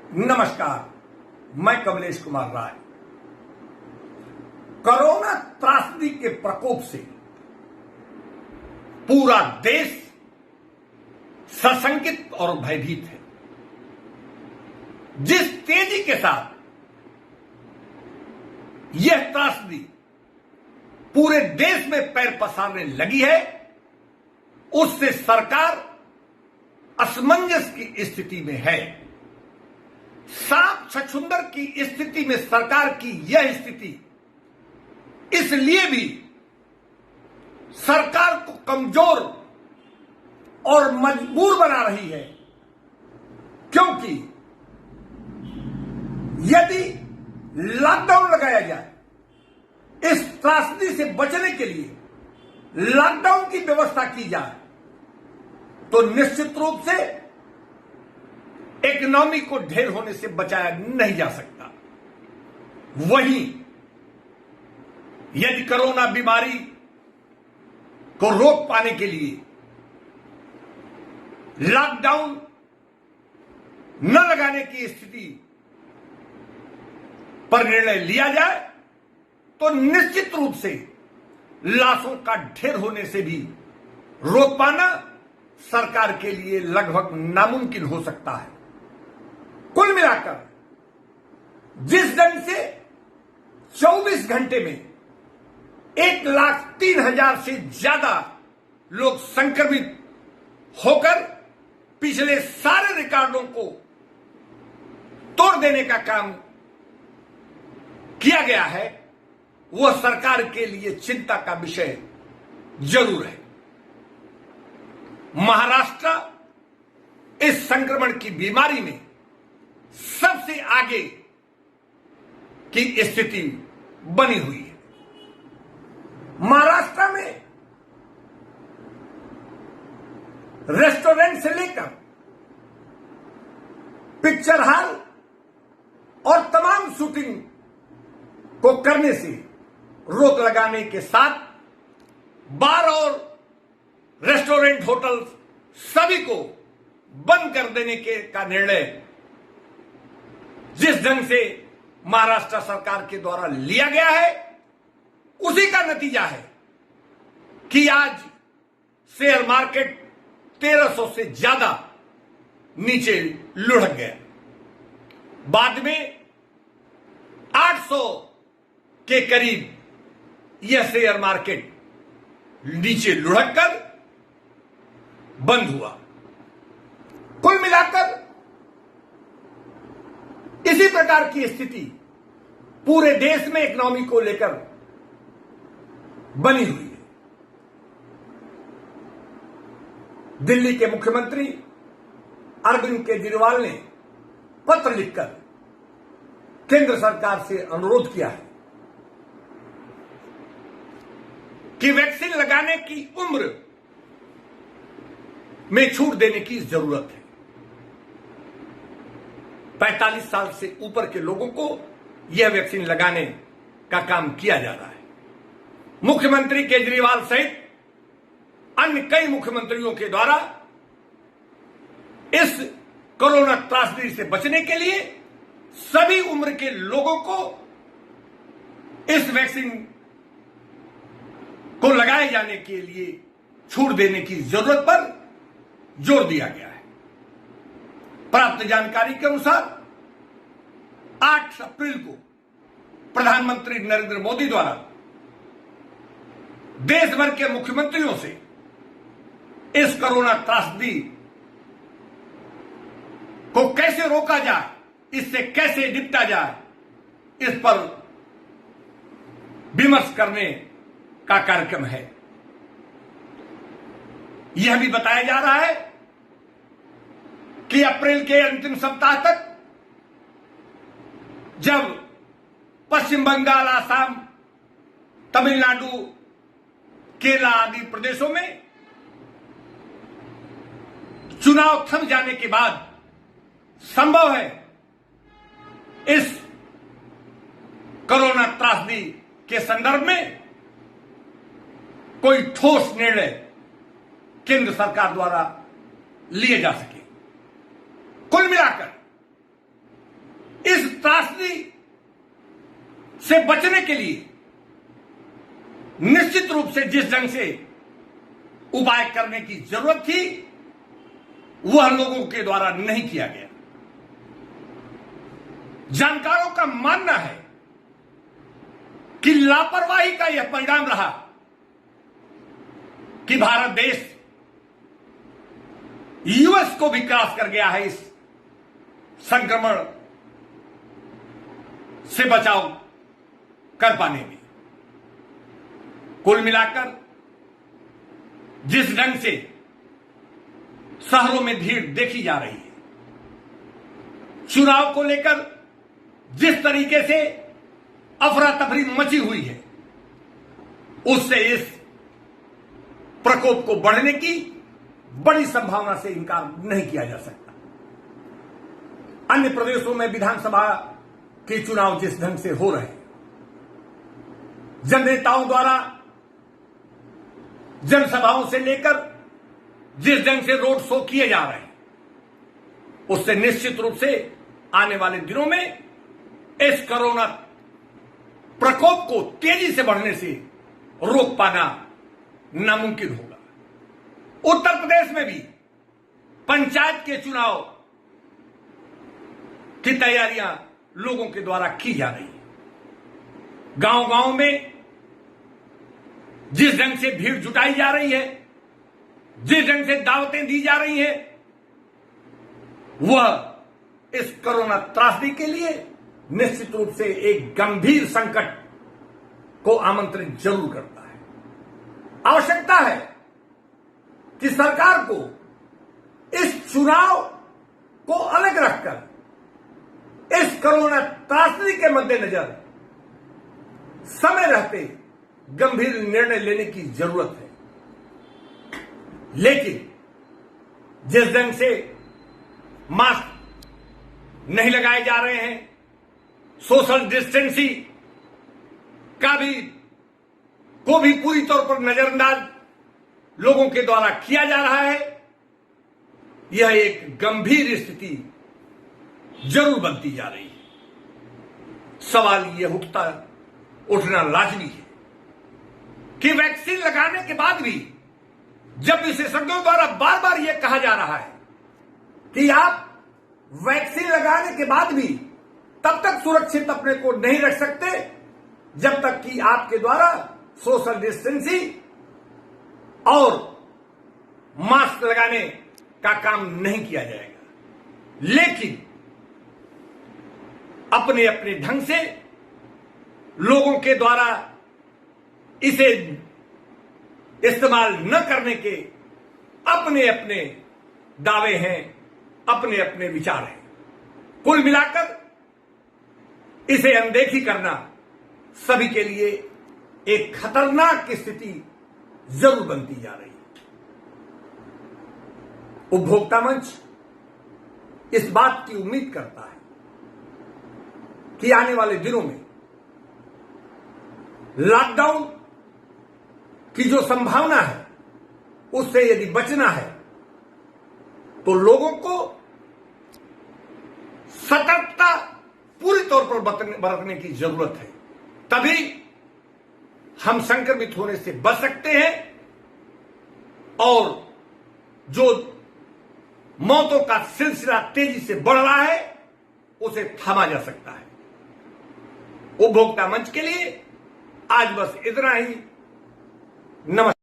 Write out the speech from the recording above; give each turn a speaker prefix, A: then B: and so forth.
A: नमस्कार, मैं कमलेश कुमार राय। कोरोना त्रासदी के प्रकोप से पूरा देश सशंकित और भयभीत है। जिस तेजी के साथ यह त्रासदी पूरे देश में पैर पसारने लगी है, उससे सरकार असमंजस की स्थिति में है। सांप छछूंदर की स्थिति में सरकार की यह स्थिति इसलिए भी सरकार को कमजोर और मजबूर बना रही है, क्योंकि यदि लॉकडाउन लगाया जाए, इस त्रासदी से बचने के लिए लॉकडाउन की व्यवस्था की जाए, तो निश्चित रूप से इकोनॉमी को ढेर होने से बचाया नहीं जा सकता। वहीं यदि कोरोना बीमारी को रोक पाने के लिए लॉकडाउन न लगाने की स्थिति पर निर्णय लिया जाए, तो निश्चित रूप से लाशों का ढेर होने से भी रोक पाना सरकार के लिए लगभग नामुमकिन हो सकता है। कुल मिलाकर जिस ढंग से 24 घंटे में 1,03,000 से ज्यादा लोग संक्रमित होकर पिछले सारे रिकॉर्डों को तोड़ देने का काम किया गया है, वह सरकार के लिए चिंता का विषय जरूर है। महाराष्ट्र इस संक्रमण की बीमारी में सबसे आगे की स्थिति बनी हुई है। महाराष्ट्र में रेस्टोरेंट से लेकर पिक्चर हॉल और तमाम शूटिंग को करने से रोक लगाने के साथ बार और रेस्टोरेंट, होटल सभी को बंद कर देने का निर्णय जिस ढंग से महाराष्ट्र सरकार के द्वारा लिया गया है, उसी का नतीजा है कि आज शेयर मार्केट 1300 से ज्यादा नीचे लुढ़क गया। बाद में 800 के करीब यह शेयर मार्केट नीचे लुढ़क कर बंद हुआ। कुल मिलाकर इसी प्रकार की स्थिति पूरे देश में इकोनॉमी को लेकर बनी हुई है। दिल्ली के मुख्यमंत्री अरविंद केजरीवाल ने पत्र लिखकर केंद्र सरकार से अनुरोध किया है कि वैक्सीन लगाने की उम्र में छूट देने की जरूरत है। 45 साल से ऊपर के लोगों को यह वैक्सीन लगाने का काम किया जा रहा है। मुख्यमंत्री केजरीवाल सहित अन्य कई मुख्यमंत्रियों के द्वारा इस कोरोना त्रासदी से बचने के लिए सभी उम्र के लोगों को इस वैक्सीन को लगाए जाने के लिए छूट देने की जरूरत पर जोर दिया गया है। प्राप्त जानकारी के अनुसार 8 अप्रैल को प्रधानमंत्री नरेंद्र मोदी द्वारा देश भर के मुख्यमंत्रियों से इस कोरोना त्रासदी को कैसे रोका जाए, इससे कैसे निपटा जाए, इस पर विमर्श करने का कार्यक्रम है। यह भी बताया जा रहा है कि अप्रैल के अंतिम सप्ताह तक जब पश्चिम बंगाल, आसाम, तमिलनाडु, केरला आदि प्रदेशों में चुनाव थम जाने के बाद संभव है इस कोरोना त्रासदी के संदर्भ में कोई ठोस निर्णय केंद्र सरकार द्वारा लिए जा सके। कुल मिलाकर इस त्रासदी से बचने के लिए निश्चित रूप से जिस ढंग से उपाय करने की जरूरत थी वह लोगों के द्वारा नहीं किया गया। जानकारों का मानना है कि लापरवाही का यह परिणाम रहा कि भारत देश यूएस को भी क्रॉस कर गया है इस संक्रमण से बचाव कर पाने में। कुल मिलाकर जिस ढंग से शहरों में भीड़ देखी जा रही है, चुनाव को लेकर जिस तरीके से अफरा तफरी मची हुई है, उससे इस प्रकोप को बढ़ने की बड़ी संभावना से इनकार नहीं किया जा सकता। अन्य प्रदेशों में विधानसभा के चुनाव जिस ढंग से हो रहे हैं, जननेताओं द्वारा जनसभाओं से लेकर जिस ढंग से रोड शो किए जा रहे हैं, उससे निश्चित रूप से आने वाले दिनों में इस कोरोना प्रकोप को तेजी से बढ़ने से रोक पाना नामुमकिन होगा। उत्तर प्रदेश में भी पंचायत के चुनाव की तैयारियां लोगों के द्वारा की जा रही है। गांव-गांव में जिस ढंग से भीड़ जुटाई जा रही है, जिस ढंग से दावतें दी जा रही हैं, वह इस कोरोना त्रासदी के लिए निश्चित रूप से एक गंभीर संकट को आमंत्रित जरूर करता है। आवश्यकता है कि सरकार को इस चुनाव को अलग रखकर इस कोरोना त्रासदी के मद्देनजर समय रहते गंभीर निर्णय लेने की जरूरत है। लेकिन जिस ढंग से मास्क नहीं लगाए जा रहे हैं, सोशल डिस्टेंसिंग को भी पूरी तौर पर नजरअंदाज लोगों के द्वारा किया जा रहा है, यह एक गंभीर स्थिति जरूर बनती जा रही है। सवाल यह उठना लाजमी है कि वैक्सीन लगाने के बाद भी जब विशेषज्ञों द्वारा बार बार यह कहा जा रहा है कि आप वैक्सीन लगाने के बाद भी तब तक सुरक्षित अपने को नहीं रख सकते जब तक कि आपके द्वारा सोशल डिस्टेंसिंग और मास्क लगाने का काम नहीं किया जाएगा। लेकिन अपने अपने ढंग से लोगों के द्वारा इसे इस्तेमाल न करने के अपने अपने दावे हैं, अपने अपने विचार हैं। कुल मिलाकर इसे अनदेखी करना सभी के लिए एक खतरनाक स्थिति जरूर बनती जा रही है। उपभोक्ता मंच इस बात की उम्मीद करता है कि आने वाले दिनों में लॉकडाउन की जो संभावना है उससे यदि बचना है तो लोगों को सतर्कता पूरी तौर पर बरतने की जरूरत है। तभी हम संक्रमित होने से बच सकते हैं और जो मौतों का सिलसिला तेजी से बढ़ रहा है उसे थामा जा सकता है। उपभोक्ता मंच के लिए आज बस इतना ही। नमस्कार।